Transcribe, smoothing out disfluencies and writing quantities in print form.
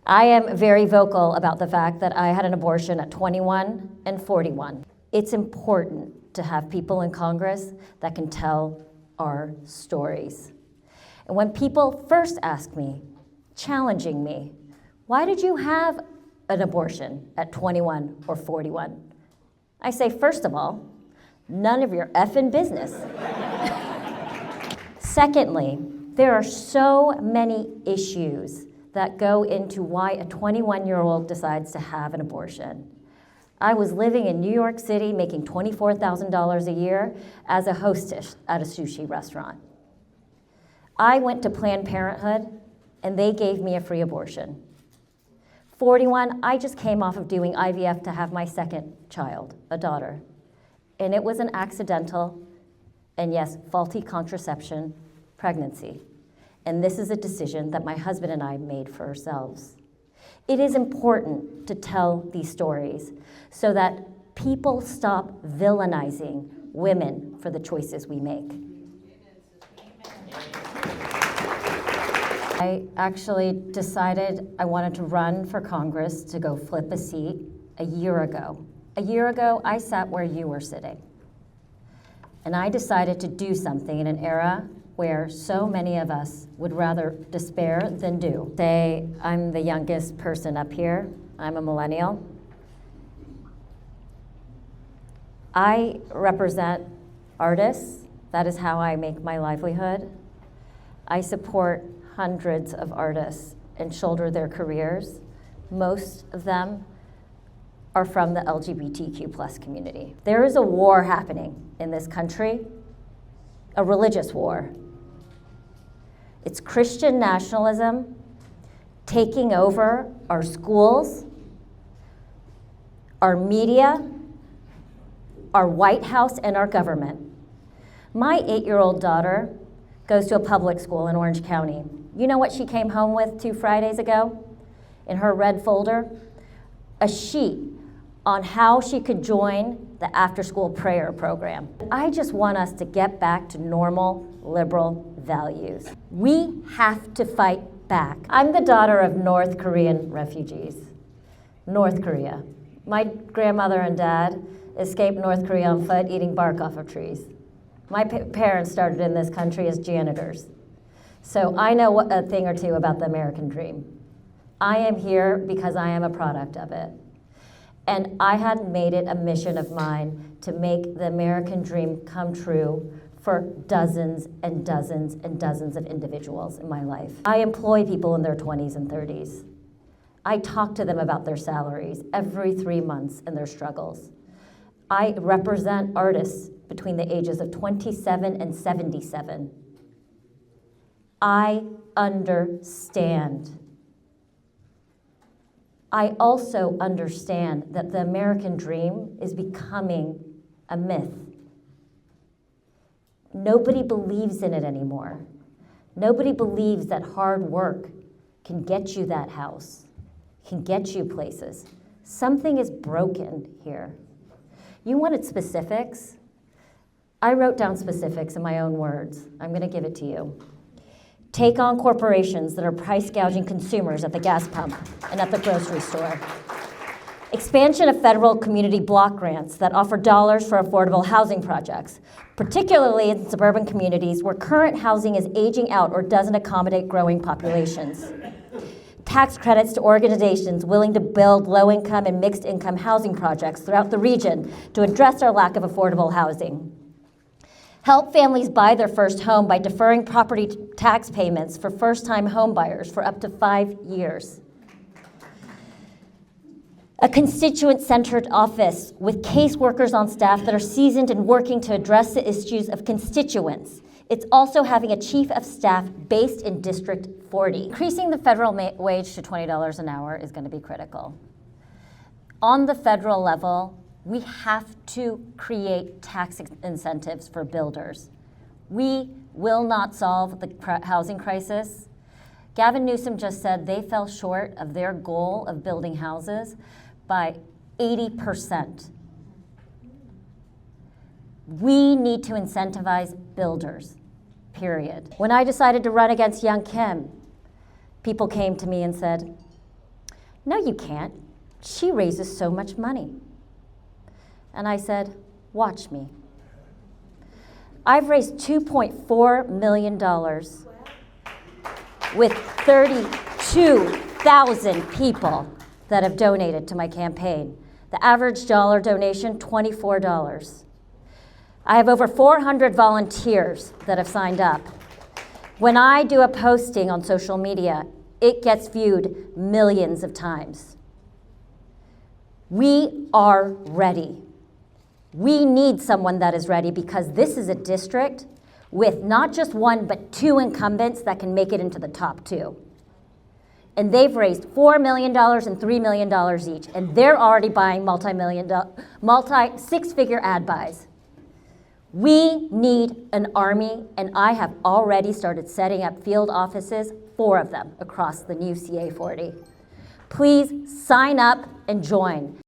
I am very vocal about the fact that I had an abortion at 21 and 41. It's important to have people in Congress that can tell our stories. And when people first ask me, challenging me, why did you have an abortion at 21 or 41? I say, first of all, none of your effing business. Secondly, there are so many issues that go into why a 21-year-old decides to have an abortion. I was living in New York City making $24,000 a year as a hostess at a sushi restaurant. I went to Planned Parenthood and they gave me a free abortion. 41, I just came off of doing IVF to have my second child, a daughter. And it was an accidental, and yes, faulty contraception pregnancy. And this is a decision that my husband and I made for ourselves. It is important to tell these stories so that people stop villainizing women for the choices we make. I actually decided I wanted to run for Congress to go flip a seat a year ago. A year ago, I sat where you were sitting. And I decided to do something in an era where so many of us would rather despair than do. Say, I'm the youngest person up here. I'm a millennial. I represent artists. That is how I make my livelihood. I support hundreds of artists and shoulder their careers. Most of them are from the LGBTQ+ community. There is a war happening in this country, a religious war. It's Christian nationalism taking over our schools, our media, our White House, and our government. My 8-year-old daughter goes to a public school in Orange County. You know what she came home with 2 Fridays ago? In her red folder? A sheet on how she could join the after-school prayer program. I just want us to get back to normal liberal values. We have to fight back. I'm the daughter of North Korean refugees. North Korea. My grandmother and dad escaped North Korea on foot eating bark off of trees. My parents started in this country as janitors. So I know a thing or two about the American dream. I am here because I am a product of it. And I had made it a mission of mine to make the American dream come true for dozens and dozens and dozens of individuals in my life. I employ people in their 20s and 30s. I talk to them about their salaries every 3 months and their struggles. I represent artists between the ages of 27 and 77. I understand. I also understand that the American dream is becoming a myth. Nobody believes in it anymore. Nobody believes that hard work can get you that house, can get you places. Something is broken here. You wanted specifics? I wrote down specifics in my own words. I'm going to give it to you. Take on corporations that are price gouging consumers at the gas pump and at the grocery store. Expansion of federal community block grants that offer dollars for affordable housing projects, particularly in suburban communities where current housing is aging out or doesn't accommodate growing populations. Tax credits to organizations willing to build low-income and mixed-income housing projects throughout the region to address our lack of affordable housing. Help families buy their first home by deferring property tax payments for first-time home buyers for up to 5 years. A constituent-centered office with caseworkers on staff that are seasoned and working to address the issues of constituents. It's also having a chief of staff based in District 40. Increasing the federal wage to $20 an hour is going to be critical. On the federal level, we have to create tax incentives for builders. We will not solve the housing crisis. Gavin Newsom just said they fell short of their goal of building houses by 80%. We need to incentivize builders, period. When I decided to run against Young Kim, people came to me and said, "No, you can't. She raises so much money." And I said, "Watch me. I've raised $2.4 million with 32,000 people that have donated to my campaign. The average dollar donation, $24. I have over 400 volunteers that have signed up. When I do a posting on social media, it gets viewed millions of times. We are ready. We need someone that is ready because this is a district with not just one, but two incumbents that can make it into the top two. And they've raised $4 million and $3 million each, and they're already buying six-figure ad buys. We need an army, and I have already started setting up field offices, 4 of them, across the new CA-40. Please sign up and join.